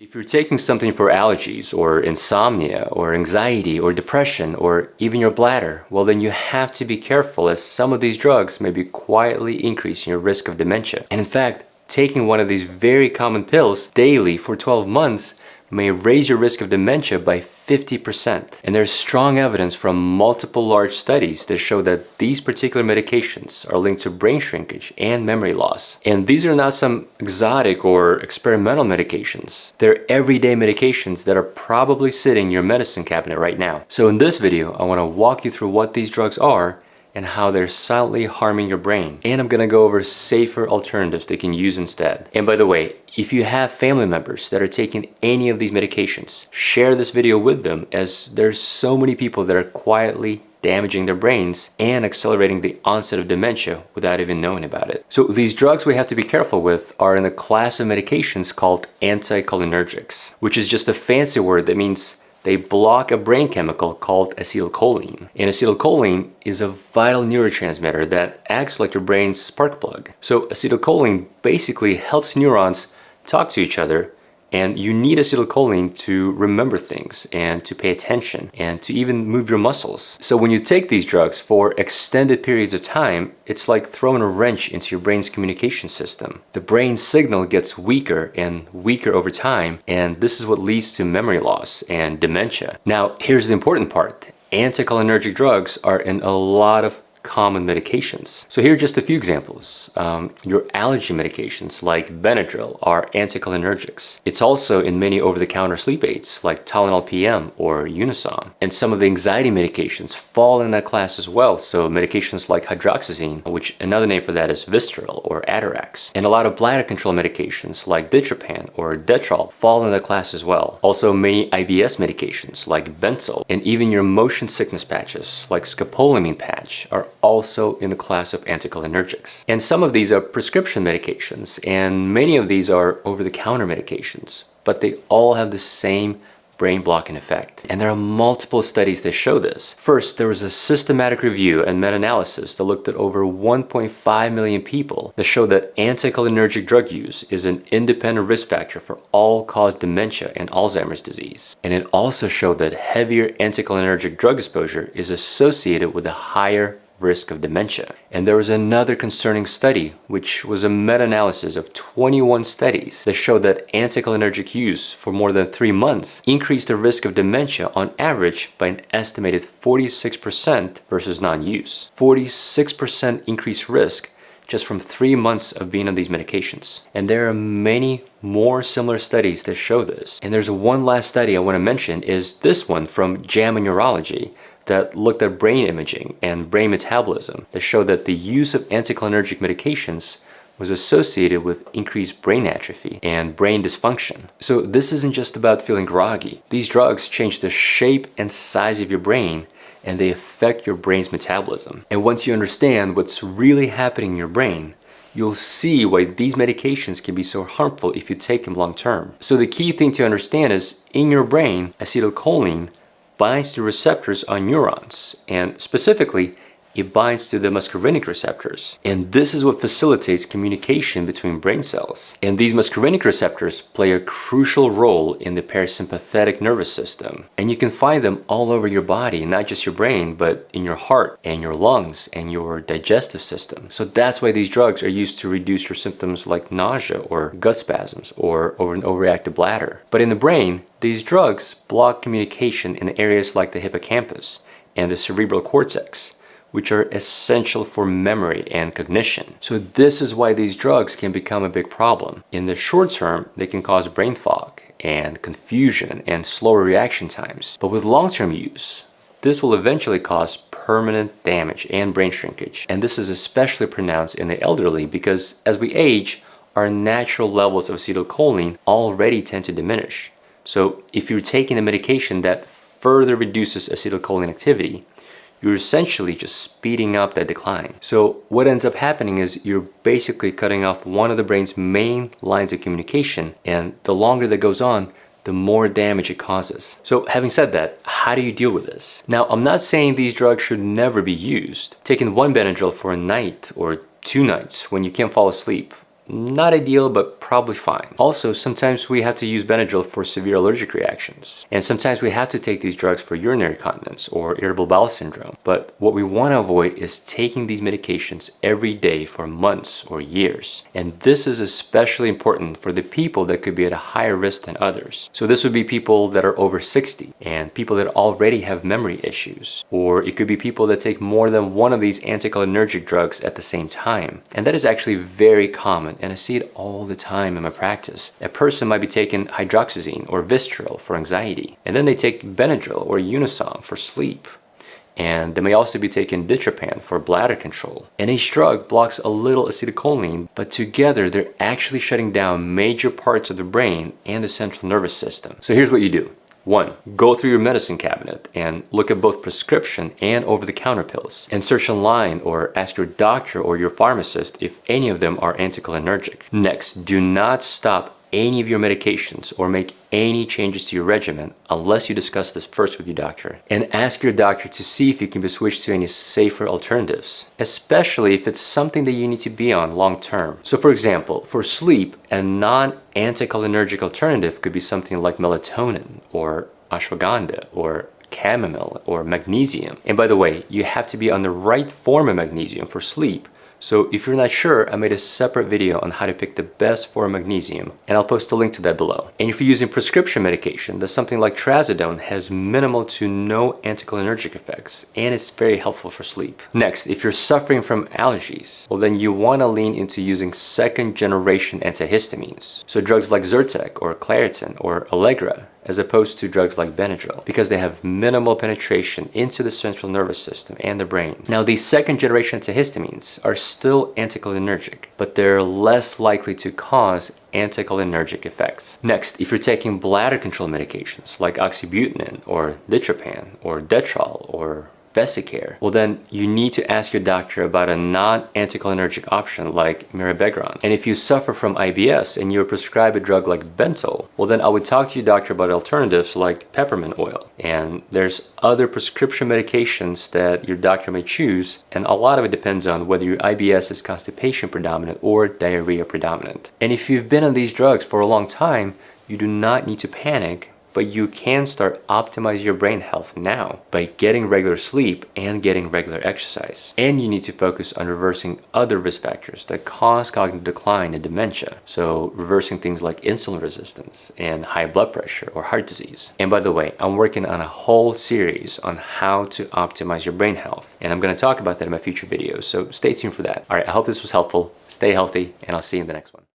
If you're taking something for allergies or insomnia or anxiety or depression or even your bladder, well then you have to be careful as some of these drugs may be quietly increasing your risk of dementia. And in fact, taking one of these very common pills daily for 12 months may raise your risk of dementia by 50%. And there's strong evidence from multiple large studies that show that these particular medications are linked to brain shrinkage and memory loss. And these are not some exotic or experimental medications. They're everyday medications that are probably sitting in your medicine cabinet right now. So in this video, I want to walk you through what these drugs are and how they're silently harming your brain. And I'm gonna go over safer alternatives they can use instead. And by the way, if you have family members that are taking any of these medications, share this video with them, as there's so many people that are quietly damaging their brains and accelerating the onset of dementia without even knowing about it. So these drugs we have to be careful with are in a class of medications called anticholinergics, which is just a fancy word that means they block a brain chemical called acetylcholine. And acetylcholine is a vital neurotransmitter that acts like your brain's spark plug. So acetylcholine basically helps neurons talk to each other, and you need acetylcholine to remember things and to pay attention and to even move your muscles. So when you take these drugs for extended periods of time, it's like throwing a wrench into your brain's communication system. The brain signal gets weaker and weaker over time, and this is what leads to memory loss and dementia. Now, here's the important part. Anticholinergic drugs are in a lot of common medications. So here are just a few examples. Your allergy medications like Benadryl are anticholinergics. It's also in many over-the-counter sleep aids like Tylenol PM or Unisom. And some of the anxiety medications fall in that class as well. So medications like hydroxyzine, which another name for that is Vistaril or Atarax. And a lot of bladder control medications like Ditropan or Detrol fall in that class as well. Also many IBS medications like Bentyl, and even your motion sickness patches like scopolamine patch are also in the class of anticholinergics. And some of these are prescription medications, and many of these are over-the-counter medications, but they all have the same brain blocking effect. And there are multiple studies that show this. First, there was a systematic review and meta-analysis that looked at over 1.5 million people that showed that anticholinergic drug use is an independent risk factor for all-cause dementia and Alzheimer's disease. And it also showed that heavier anticholinergic drug exposure is associated with a higher risk of dementia. And there was another concerning study, which was a meta-analysis of 21 studies that showed that anticholinergic use for more than 3 months increased the risk of dementia on average by an estimated 46% versus non-use. 46% increased risk just from 3 months of being on these medications. And there are many more similar studies that show this. And there's one last study I want to mention, is this one from JAMA Neurology, that looked at brain imaging and brain metabolism that showed that the use of anticholinergic medications was associated with increased brain atrophy and brain dysfunction. So this isn't just about feeling groggy. These drugs change the shape and size of your brain, and they affect your brain's metabolism. And once you understand what's really happening in your brain, you'll see why these medications can be so harmful if you take them long term. So the key thing to understand is, in your brain, acetylcholine binds to receptors on neurons, and specifically it binds to the muscarinic receptors. And this is what facilitates communication between brain cells. And these muscarinic receptors play a crucial role in the parasympathetic nervous system. And you can find them all over your body, not just your brain, but in your heart and your lungs and your digestive system. So that's why these drugs are used to reduce your symptoms like nausea or gut spasms or an overactive bladder. But in the brain, these drugs block communication in areas like the hippocampus and the cerebral cortex, which are essential for memory and cognition. So this is why these drugs can become a big problem. In the short term, they can cause brain fog and confusion and slower reaction times. But with long-term use, this will eventually cause permanent damage and brain shrinkage. And this is especially pronounced in the elderly because as we age, our natural levels of acetylcholine already tend to diminish. So if you're taking a medication that further reduces acetylcholine activity, you're essentially just speeding up that decline. So what ends up happening is you're basically cutting off one of the brain's main lines of communication, and the longer that goes on, the more damage it causes. So having said that, how do you deal with this? Now, I'm not saying these drugs should never be used. Taking one Benadryl for a night or 2 nights when you can't fall asleep Not ideal, but probably fine. Also, sometimes we have to use Benadryl for severe allergic reactions. And sometimes we have to take these drugs for urinary incontinence or irritable bowel syndrome. But what we want to avoid is taking these medications every day for months or years. And this is especially important for the people that could be at a higher risk than others. So this would be people that are over 60 and people that already have memory issues. Or it could be people that take more than one of these anticholinergic drugs at the same time. And that is actually very common, and I see it all the time in my practice. A person might be taking hydroxyzine or Vistaril for anxiety, and then they take Benadryl or Unisom for sleep. And they may also be taking ditropan for bladder control. And each drug blocks a little acetylcholine, but together they're actually shutting down major parts of the brain and the central nervous system. So here's what you do. 1. Go through your medicine cabinet and look at both prescription and over-the-counter pills. And search online or ask your doctor or your pharmacist if any of them are anticholinergic. Next, do not stop any of your medications or make any changes to your regimen unless you discuss this first with your doctor. And ask your doctor to see if you can be switched to any safer alternatives, especially if it's something that you need to be on long term. So for example, for sleep, a non-anticholinergic alternative could be something like melatonin or ashwagandha or chamomile or magnesium. And by the way, you have to be on the right form of magnesium for sleep. So if you're not sure, I made a separate video on how to pick the best form of magnesium, and I'll post a link to that below. And if you're using prescription medication, that's something like trazodone has minimal to no anticholinergic effects, and it's very helpful for sleep. Next, if you're suffering from allergies, well then you want to lean into using second generation antihistamines. So drugs like Zyrtec or Claritin or Allegra, as opposed to drugs like Benadryl, because they have minimal penetration into the central nervous system and the brain. Now, these second generation antihistamines are still anticholinergic, but they're less likely to cause anticholinergic effects. Next, if you're taking bladder control medications like oxybutynin or ditropan or Detrol or Vesicare, well then you need to ask your doctor about a non-anticholinergic option like mirabegron. And if you suffer from IBS and you're prescribed a drug like Bentyl, well then I would talk to your doctor about alternatives like peppermint oil. And there's other prescription medications that your doctor may choose, and a lot of it depends on whether your IBS is constipation predominant or diarrhea predominant. And if you've been on these drugs for a long time, you do not need to panic, but you can start optimizing your brain health now by getting regular sleep and getting regular exercise. And you need to focus on reversing other risk factors that cause cognitive decline and dementia. So reversing things like insulin resistance and high blood pressure or heart disease. And by the way, I'm working on a whole series on how to optimize your brain health. And I'm going to talk about that in my future videos. So stay tuned for that. All right, I hope this was helpful. Stay healthy, and I'll see you in the next one.